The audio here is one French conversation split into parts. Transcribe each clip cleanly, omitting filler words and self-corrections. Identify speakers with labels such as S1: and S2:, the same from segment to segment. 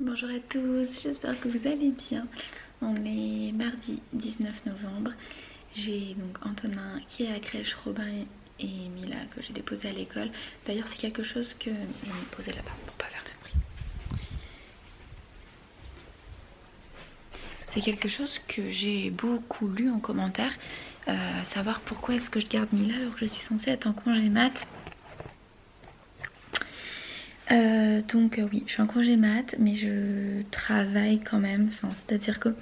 S1: Bonjour à tous, j'espère que vous allez bien. On est mardi 19 novembre. J'ai donc Antonin qui est à la crèche, Robin et Mila que j'ai déposé à l'école. D'ailleurs c'est quelque chose que... Je vais me poser là-bas pour pas faire de bruit. C'est quelque chose que j'ai beaucoup lu en commentaire, savoir pourquoi est-ce que je garde Mila alors que je suis censée être en congé mat. Oui, je suis en congé mat, mais je travaille quand même. Enfin, c'est-à-dire que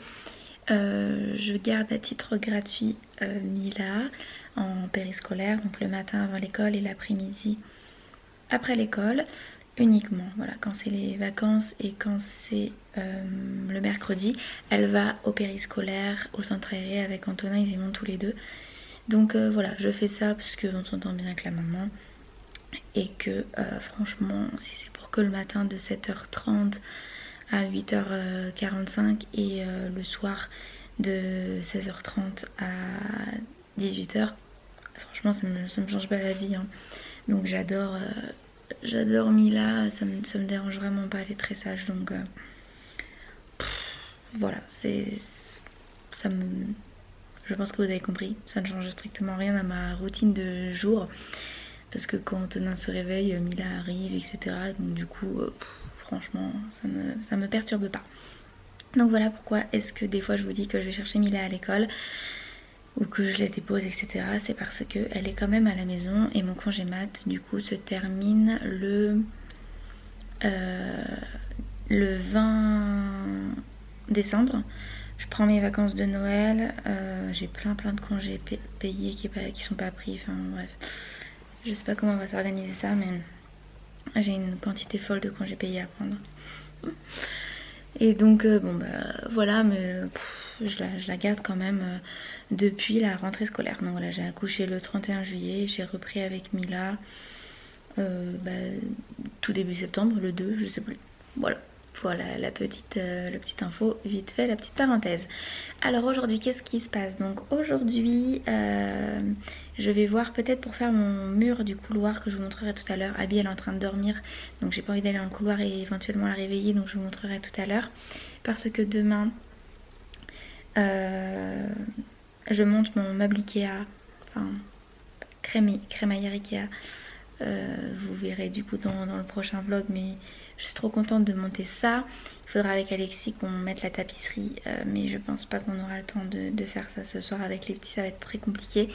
S1: je garde à titre gratuit Mila en périscolaire, donc le matin avant l'école et l'après-midi après l'école uniquement. Voilà, quand c'est les vacances et quand c'est le mercredi, elle va au périscolaire, au centre aéré avec Antonin, ils y vont tous les deux. Donc voilà, je fais ça parce qu'on s'entend bien avec la maman et que franchement, si c'est pour que le matin de 7h30 à 8h45 et le soir de 16h30 à 18h, franchement ça me change pas la vie, hein. Donc j'adore Mila, ça me dérange vraiment pas, elle est très sage, donc voilà, ça me... Je pense que vous avez compris, ça ne change strictement rien à ma routine de jour. Parce que quand Antonin se réveille, Mila arrive, etc. Donc du coup, franchement, ça me perturbe pas. Donc voilà pourquoi est-ce que des fois je vous dis que je vais chercher Mila à l'école ou que je la dépose, etc. C'est parce qu'elle est quand même à la maison et mon congé mat du coup se termine le 20 décembre. Je prends mes vacances de Noël, j'ai plein de congés payés qui sont pas pris, enfin bref. Je sais pas comment on va s'organiser ça, mais j'ai une quantité folle de congés payés à prendre. Et donc, bon bah voilà, mais je la garde quand même depuis la rentrée scolaire. Donc voilà, j'ai accouché le 31 juillet, j'ai repris avec Mila tout début septembre, le 2, je sais plus. Voilà la petite info, vite fait, la petite parenthèse. Alors aujourd'hui, qu'est-ce qui se passe? Donc aujourd'hui, je vais voir peut-être pour faire mon mur du couloir que je vous montrerai tout à l'heure. Abby, elle est en train de dormir, donc j'ai pas envie d'aller dans le couloir et éventuellement la réveiller, donc je vous montrerai tout à l'heure. Parce que demain, je monte mon meuble Ikea, enfin crémaillère Ikea. Vous verrez du coup dans le prochain vlog, mais je suis trop contente de monter ça. Il faudra avec Alexis qu'on mette la tapisserie, mais je pense pas qu'on aura le temps de faire ça ce soir avec les petits, ça va être très compliqué.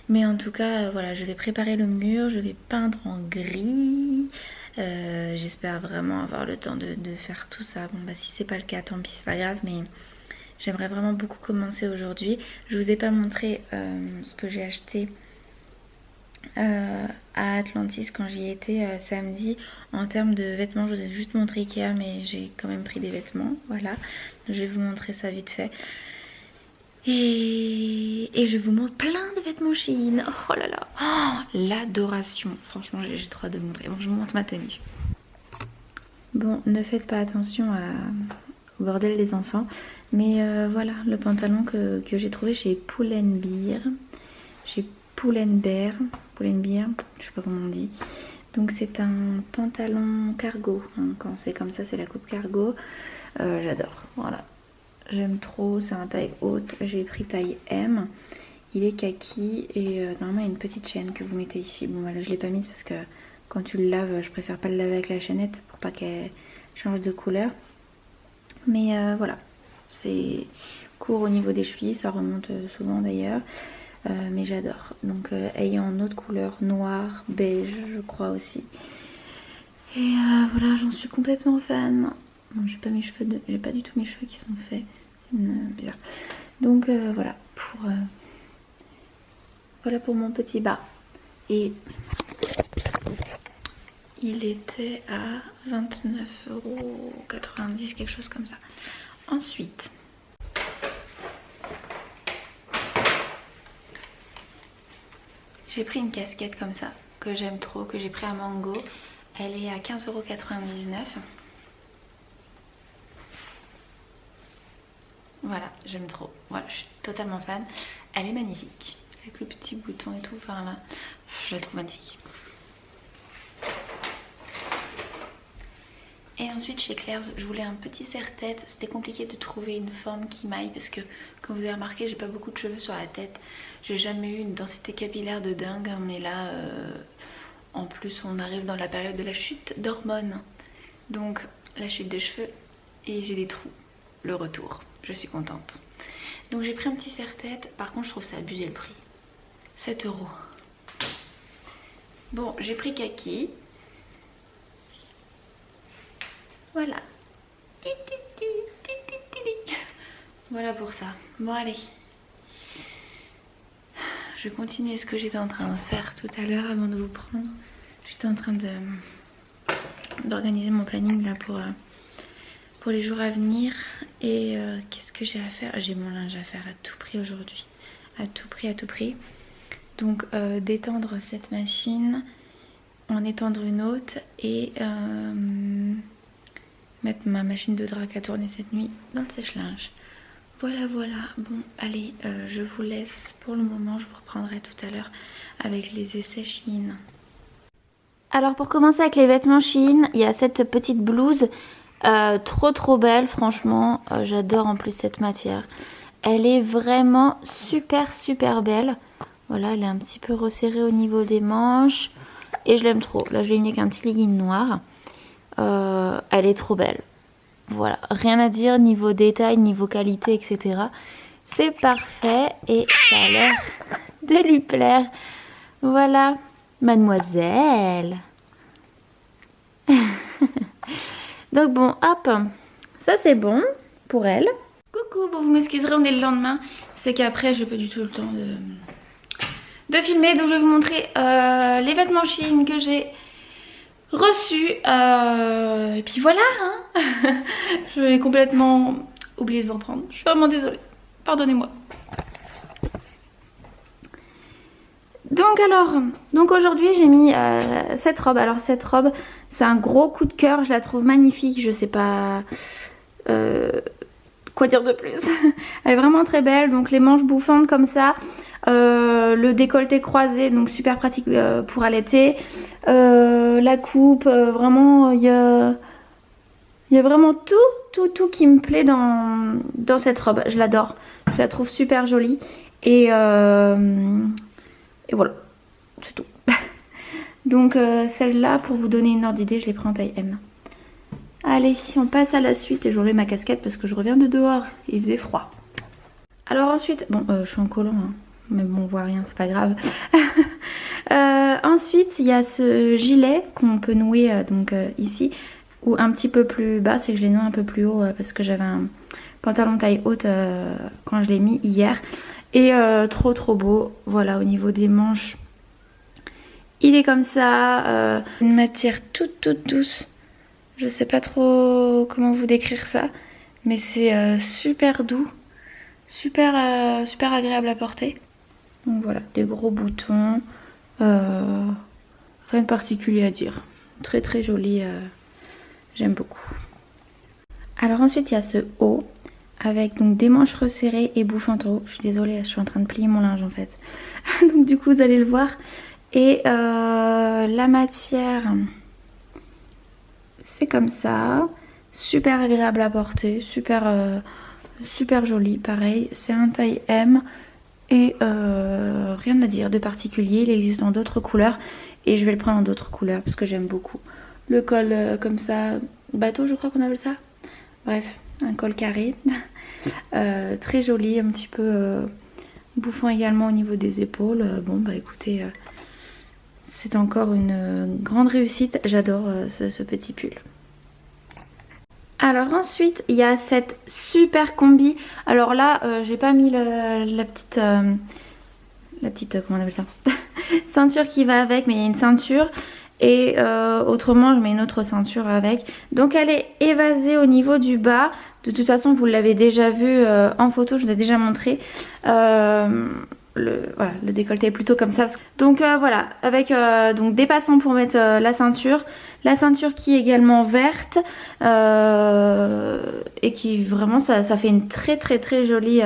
S1: Mais en tout cas, voilà, je vais préparer le mur, je vais peindre en gris. J'espère vraiment avoir le temps de faire tout ça. Bon bah si c'est pas le cas, tant pis, c'est pas grave, mais j'aimerais vraiment beaucoup commencer aujourd'hui. Je vous ai pas montré ce que j'ai acheté à Atlantis quand j'y étais samedi. En termes de vêtements, je vous ai juste montré Ikea, mais j'ai quand même pris des vêtements, voilà. Je vais vous montrer ça vite fait. Et je vous montre plein de vêtements Shein. Oh là là, oh, l'adoration. Franchement, j'ai trop hâte de montrer. Bon, je vous montre ma tenue. Bon, ne faites pas attention au bordel des enfants. Mais voilà, le pantalon que j'ai trouvé chez Pull&Bear. Chez Pull&Bear, je sais pas comment on dit. Donc c'est un pantalon cargo, hein. Quand c'est comme ça, c'est la coupe cargo. J'adore, voilà. J'aime trop, c'est un taille haute. J'ai pris taille M. Il est kaki et normalement il y a une petite chaîne que vous mettez ici. Bon voilà, je l'ai pas mise parce que quand tu le laves, je préfère pas le laver avec la chaînette pour pas qu'elle change de couleur. Mais voilà, c'est court au niveau des chevilles, ça remonte souvent d'ailleurs. Mais j'adore. Donc ayant en autre couleur, noir, beige, je crois aussi. Et voilà, j'en suis complètement fan. Bon, j'ai pas du tout mes cheveux qui sont faits. C'est bizarre. Donc voilà pour mon petit bas. Et il était à 29,90 €, quelque chose comme ça. Ensuite, j'ai pris une casquette comme ça, que j'aime trop, que j'ai pris à Mango. Elle est à 15,99 €. Voilà, j'aime trop. Voilà, je suis totalement fan. Elle est magnifique. Avec le petit bouton et tout, enfin là, je la trouve magnifique. Et ensuite chez Claire's, je voulais un petit serre-tête. C'était compliqué de trouver une forme qui m'aille parce que comme vous avez remarqué, j'ai pas beaucoup de cheveux sur la tête. J'ai jamais eu une densité capillaire de dingue, hein, mais là en plus on arrive dans la période de la chute d'hormones. Donc la chute des cheveux et j'ai des trous. Le retour, je suis contente. Donc j'ai pris un petit serre-tête. Par contre je trouve ça abusé le prix. 7 €. Bon, j'ai pris kaki. Voilà. Voilà pour ça. Bon allez. Je vais continuer ce que j'étais en train de faire tout à l'heure avant de vous prendre. J'étais en train d'organiser mon planning là pour les jours à venir. Et qu'est-ce que j'ai à faire? J'ai mon linge à faire à tout prix aujourd'hui. À tout prix, à tout prix. Donc d'étendre cette machine, en étendre une autre et mettre ma machine de drac à tourner cette nuit dans le sèche-linge. Voilà, voilà. Bon, allez, je vous laisse pour le moment. Je vous reprendrai tout à l'heure avec les essais Shein. Alors pour commencer avec les vêtements Shein, il y a cette petite blouse trop belle, franchement. J'adore en plus cette matière. Elle est vraiment super belle. Voilà, elle est un petit peu resserrée au niveau des manches. Et je l'aime trop. Là, je vais venir avec un petit legging noir. Elle est trop belle. Voilà, rien à dire niveau détail, niveau qualité, etc. C'est parfait et ça a l'air de lui plaire. Voilà, mademoiselle. Donc bon, hop, ça c'est bon pour elle. Coucou, bon vous m'excuserez, on est le lendemain. C'est qu'après, j'ai pas du tout le temps de filmer. Donc je vais vous montrer les vêtements Shein que j'ai reçus. Et puis voilà, hein. Je vais complètement oublier de vous en prendre. Je suis vraiment désolée. Pardonnez-moi. Donc aujourd'hui j'ai mis cette robe. Alors cette robe, c'est un gros coup de cœur. Je la trouve magnifique. Je sais pas quoi dire de plus. Elle est vraiment très belle. Donc les manches bouffantes comme ça. Le décolleté croisé, donc super pratique pour allaiter. La coupe, vraiment il y a vraiment tout qui me plaît dans cette robe. Je l'adore. Je la trouve super jolie. Et voilà, c'est tout. Donc celle-là, pour vous donner une ordre d'idée, je l'ai pris en taille M. Allez, on passe à la suite et j'enlève ma casquette parce que je reviens de dehors. Il faisait froid. Alors ensuite, bon, je suis en collant, hein, mais bon, on voit rien, c'est pas grave. Ensuite, il y a ce gilet qu'on peut nouer ici, ou un petit peu plus bas, c'est que je l'ai noué un peu plus haut parce que j'avais un pantalon taille haute quand je l'ai mis hier. Et trop beau, voilà, au niveau des manches, il est comme ça, une matière toute douce. Je sais pas trop comment vous décrire ça, mais c'est super doux, super agréable à porter. Donc voilà, des gros boutons, rien de particulier à dire. Très joli, j'aime beaucoup. Alors ensuite il y a ce haut avec donc des manches resserrées et bouffantes en haut. Je suis désolée, je suis en train de plier mon linge en fait. Donc du coup vous allez le voir. Et la matière, c'est comme ça, super agréable à porter, super joli, pareil, c'est un taille M et rien à dire de particulier. Il existe dans d'autres couleurs et je vais le prendre en d'autres couleurs parce que j'aime beaucoup. Le col comme ça, bateau je crois qu'on appelle ça, bref, un col carré, très joli, un petit peu bouffant également au niveau des épaules. Bon bah écoutez, c'est encore une grande réussite, j'adore ce petit pull. Alors ensuite il y a cette super combi. Alors là j'ai pas mis la petite comment on appelle ça ceinture qui va avec, mais il y a une ceinture et autrement je mets une autre ceinture avec. Donc elle est évasée au niveau du bas. De toute façon vous l'avez déjà vu en photo, je vous ai déjà montré. Voilà, le décolleté est plutôt comme ça. Donc voilà, avec donc des passants pour mettre la ceinture qui est également verte et qui vraiment ça fait une très jolie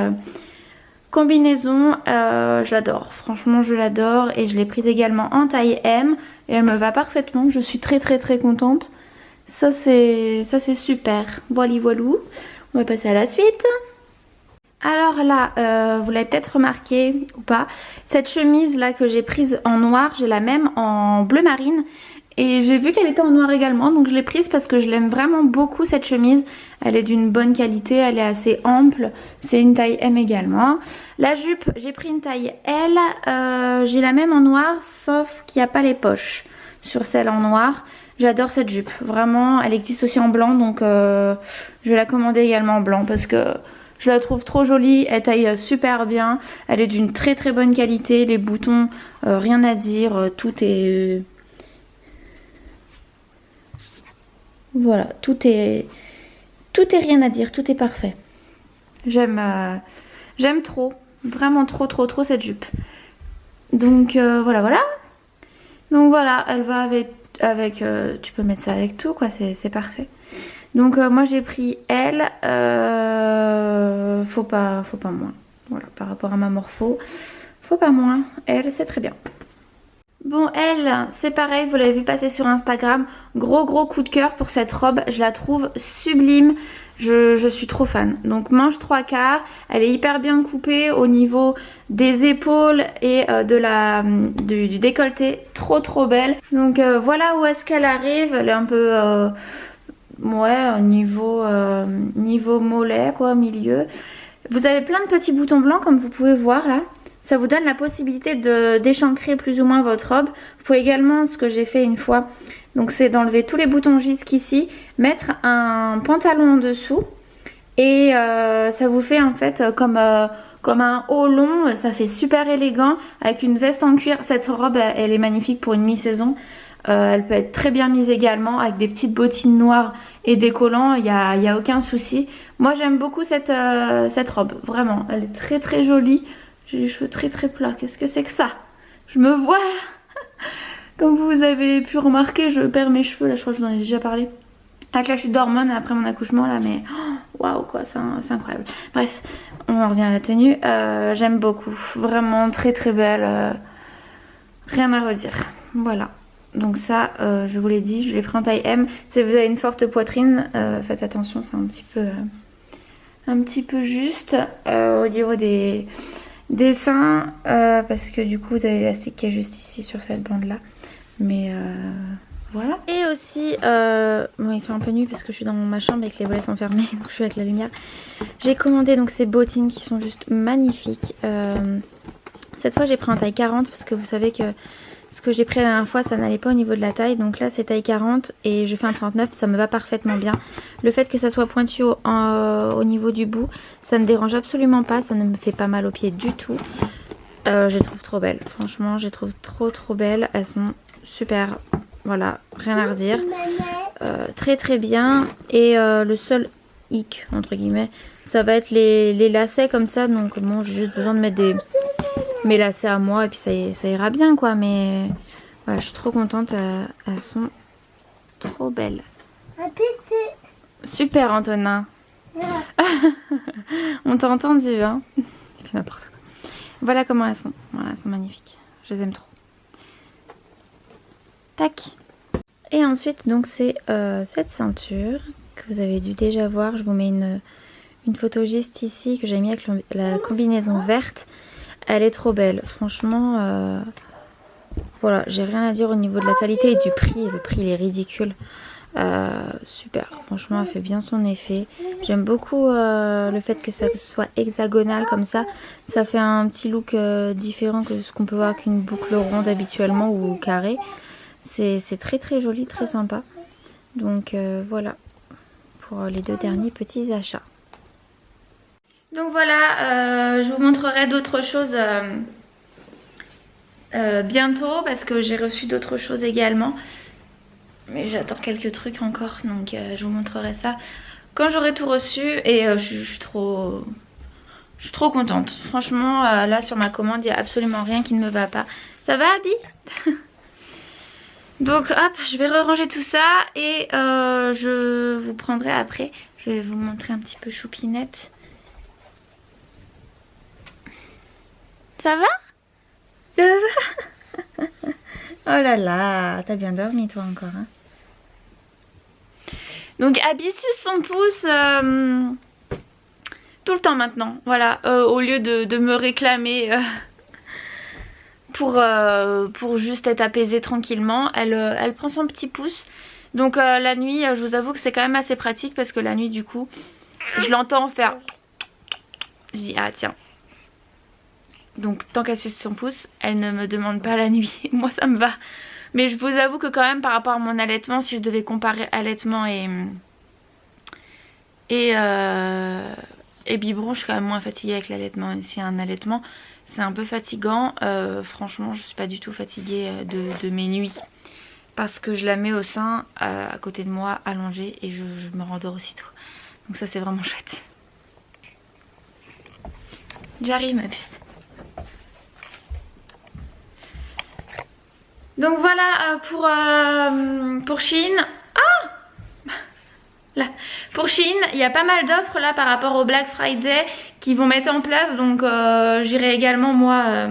S1: combinaison. Je l'adore, franchement je l'adore et je l'ai prise également en taille M et elle me va parfaitement. Je suis très contente. Ça c'est super. Voilà, voilou. On va passer à la suite. Alors là, vous l'avez peut-être remarqué ou pas, cette chemise là que j'ai prise en noir, j'ai la même en bleu marine. Et j'ai vu qu'elle était en noir également, donc je l'ai prise parce que je l'aime vraiment beaucoup cette chemise. Elle est d'une bonne qualité, elle est assez ample, c'est une taille M également. La jupe, j'ai pris une taille L, j'ai la même en noir, sauf qu'il n'y a pas les poches sur celle en noir. J'adore cette jupe, vraiment, elle existe aussi en blanc, donc je vais la commander également en blanc parce que je la trouve trop jolie, elle taille super bien, elle est d'une très très bonne qualité, les boutons, rien à dire, tout est... Voilà, tout est rien à dire, tout est parfait. J'aime trop, vraiment trop cette jupe. Donc voilà. Donc voilà, elle va avec tu peux mettre ça avec tout quoi, c'est parfait. Donc moi j'ai pris elle, faut pas moins. Voilà, par rapport à ma morpho, faut pas moins. Elle, c'est très bien. Bon, elle, c'est pareil, vous l'avez vu passer sur Instagram. Gros coup de cœur pour cette robe. Je la trouve sublime. Je suis trop fan. Donc manche 3/4. Elle est hyper bien coupée au niveau des épaules et du décolleté. Trop belle. Donc voilà où est-ce qu'elle arrive. Elle est un peu... ouais, au niveau mollet, quoi, au milieu. Vous avez plein de petits boutons blancs comme vous pouvez voir là. Ça vous donne la possibilité d'échancrer plus ou moins votre robe. Vous pouvez également, ce que j'ai fait une fois, donc c'est d'enlever tous les boutons jusqu'ici, mettre un pantalon en dessous et ça vous fait en fait comme un haut long, ça fait super élégant avec une veste en cuir. Cette robe, elle est magnifique pour une mi-saison. Elle peut être très bien mise également avec des petites bottines noires et des collants, il n'y a aucun souci. Moi j'aime beaucoup cette robe, vraiment, elle est très jolie. J'ai les cheveux très plats. Qu'est-ce que c'est que ça? Je me vois. Comme vous avez pu remarquer, je perds mes cheveux. Là, je crois que je vous en ai déjà parlé. Avec la chute d'hormones après mon accouchement là. Mais waouh quoi, c'est incroyable. Bref, on en revient à la tenue. J'aime beaucoup. Vraiment très belle. Rien à redire. Voilà. Donc ça, je vous l'ai dit, je l'ai pris en taille M. Si vous avez une forte poitrine, faites attention, c'est un petit peu juste au niveau des seins, parce que du coup vous avez l'élastique qui est juste ici sur cette bande là, mais voilà. Et aussi bon, il fait un peu nuit parce que je suis dans ma chambre et que les volets sont fermés, donc je suis avec la lumière. J'ai commandé donc ces bottines qui sont juste magnifiques. Cette fois j'ai pris en taille 40 parce que vous savez que ce que j'ai pris la dernière fois ça n'allait pas au niveau de la taille, donc là c'est taille 40 et je fais un 39, ça me va parfaitement bien. Le fait que ça soit pointu au niveau du bout, ça ne dérange absolument pas, ça ne me fait pas mal aux pieds du tout. Je les trouve trop belles, franchement je les trouve trop belles, elles sont super, voilà, rien à redire. Très bien. Et le seul hic entre guillemets, ça va être les lacets comme ça, donc bon j'ai juste besoin de mettre mes lacets à moi et puis ça ira bien quoi, mais voilà, je suis trop contente, elles sont trop belles. Super Antonin. On t'a entendu hein. Je fais n'importe quoi. Voilà comment elles sont. Voilà, elles sont magnifiques. Je les aime trop. Tac. Et ensuite donc c'est cette ceinture que vous avez dû déjà voir. Je vous mets une photo juste ici que j'ai mis avec la combinaison verte. Elle est trop belle. Franchement voilà, j'ai rien à dire au niveau de la qualité et du prix. Le prix il est ridicule. Super, franchement elle fait bien son effet. J'aime beaucoup le fait que ça soit hexagonal comme ça. Ça fait un petit look différent que ce qu'on peut voir avec une boucle ronde habituellement ou carrée. C'est très joli, très sympa. Donc voilà pour les deux derniers petits achats. Donc voilà, je vous montrerai d'autres choses bientôt parce que j'ai reçu d'autres choses également. Mais j'attends quelques trucs encore, donc je vous montrerai ça quand j'aurai tout reçu. Et je suis trop contente. Franchement, là sur ma commande, il n'y a absolument rien qui ne me va pas. Ça va Abby? Donc hop, je vais ranger tout ça et je vous prendrai après. Je vais vous montrer un petit peu Choupinette. Ça va? Ça va? Oh là là, t'as bien dormi toi encore hein? Donc Abby suce son pouce tout le temps maintenant. Voilà, au lieu de me réclamer pour juste être apaisée tranquillement, elle prend son petit pouce. Donc la nuit, je vous avoue que c'est quand même assez pratique parce que la nuit du coup, je l'entends faire. Je dis ah tiens. Donc tant qu'elle suce son pouce, elle ne me demande pas la nuit. Moi ça me va. Mais je vous avoue que quand même par rapport à mon allaitement, si je devais comparer allaitement et biberon, je suis quand même moins fatiguée avec l'allaitement. Même si un allaitement c'est un peu fatigant, franchement je suis pas du tout fatiguée de mes nuits. Parce que je la mets au sein à côté de moi allongée et je me rendors aussitôt. Donc ça c'est vraiment chouette. J'arrive ma puce. Donc voilà pour Shein. Ah là. Pour Shein, il y a pas mal d'offres là par rapport au Black Friday qui vont mettre en place. Donc j'irai également moi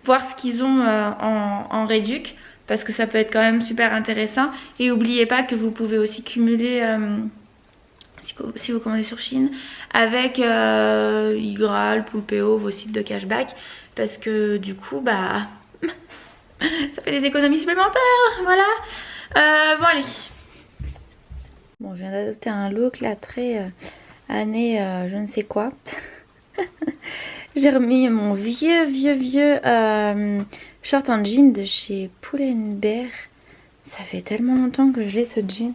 S1: voir ce qu'ils ont en réduc. Parce que ça peut être quand même super intéressant. Et n'oubliez pas que vous pouvez aussi cumuler, si vous commandez sur Shein, avec Igral, Poulpeo, vos sites de cashback. Parce que du coup, bah, ça fait des économies supplémentaires. Voilà. Bon, allez. Bon, je viens d'adopter un look là, très année je ne sais quoi. J'ai remis mon vieux short en jean de chez Pull&Bear. Ça fait tellement longtemps que je l'ai ce jean.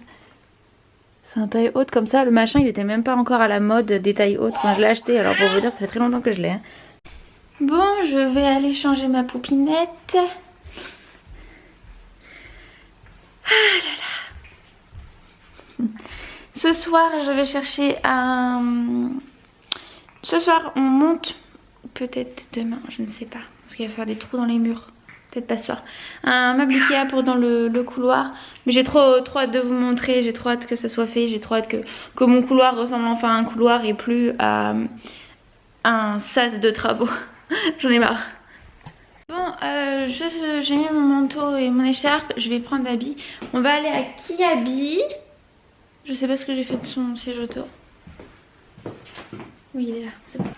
S1: C'est un taille haute comme ça. Le machin il était même pas encore à la mode des tailles hautes quand je l'ai acheté. Alors pour vous dire ça fait très longtemps que je l'ai. Bon, je vais aller changer ma poupinette. Ah là là. Ce soir je vais chercher un... Ce soir on monte... Peut-être demain, je ne sais pas. Parce qu'il va faire des trous dans les murs. Peut-être pas ce soir. Un meuble Ikea pour dans le couloir. Mais j'ai trop hâte de vous montrer. J'ai trop hâte que ça soit fait. J'ai trop hâte que mon couloir ressemble enfin à un couloir et plus à un sas de travaux. J'en ai marre. Bon, j'ai mis mon manteau et mon écharpe. Je vais prendre Abby. On va aller à Kiabi. Je sais pas ce que j'ai fait de son siège auto. Oui, il est là. C'est bon.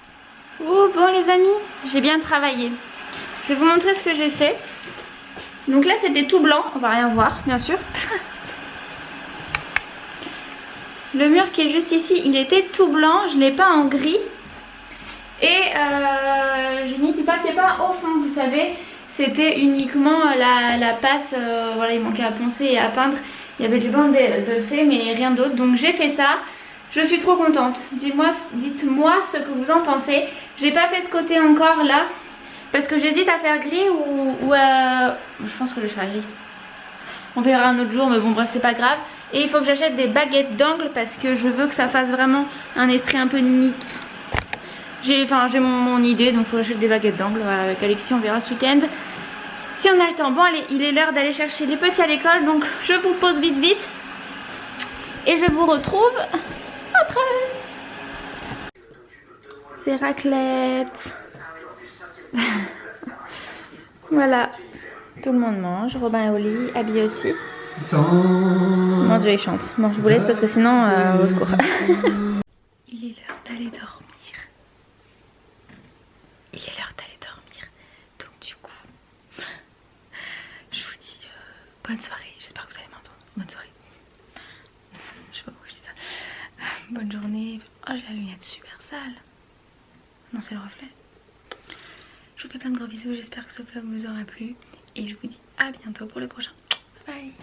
S1: Oh bon les amis, j'ai bien travaillé. Je vais vous montrer ce que j'ai fait. Donc là c'était tout blanc, on va rien voir bien sûr. Le mur qui est juste ici, il était tout blanc, je l'ai peint en gris. Et j'ai mis du papier peint au fond, vous savez. C'était uniquement la passe, voilà il manquait à poncer et à peindre. Il y avait du banc de fait mais rien d'autre, donc j'ai fait ça. Je suis trop contente. Dites-moi ce que vous en pensez. J'ai pas fait ce côté encore là. Parce que j'hésite à faire gris ou je pense que je vais faire gris. On verra un autre jour mais bon bref c'est pas grave. Et il faut que j'achète des baguettes d'angle parce que je veux que ça fasse vraiment un esprit un peu nique. J'ai mon idée donc il faut que j'achète des baguettes d'angle. Voilà, avec Alexis on verra ce week-end. Si on a le temps. Bon allez, il est l'heure d'aller chercher les petits à l'école. Donc je vous pose vite. Et je vous retrouve après. C'est raclette. Voilà. Tout le monde mange. Robin est au lit. Abby aussi. Mon Dieu, il chante. Bon, je vous laisse parce que sinon, au secours. Il est l'heure d'aller dormir. Il est l'heure d'aller dormir. Donc du coup, je vous dis bonne soirée. J'espère que vous allez m'entendre. Bonne soirée. Je sais pas pourquoi je dis ça. Bonne journée. Oh, j'ai la lumière super sale. Non, c'est le reflet. Je vous fais plein de gros bisous. J'espère que ce vlog vous aura plu. Et je vous dis à bientôt pour le prochain. Bye.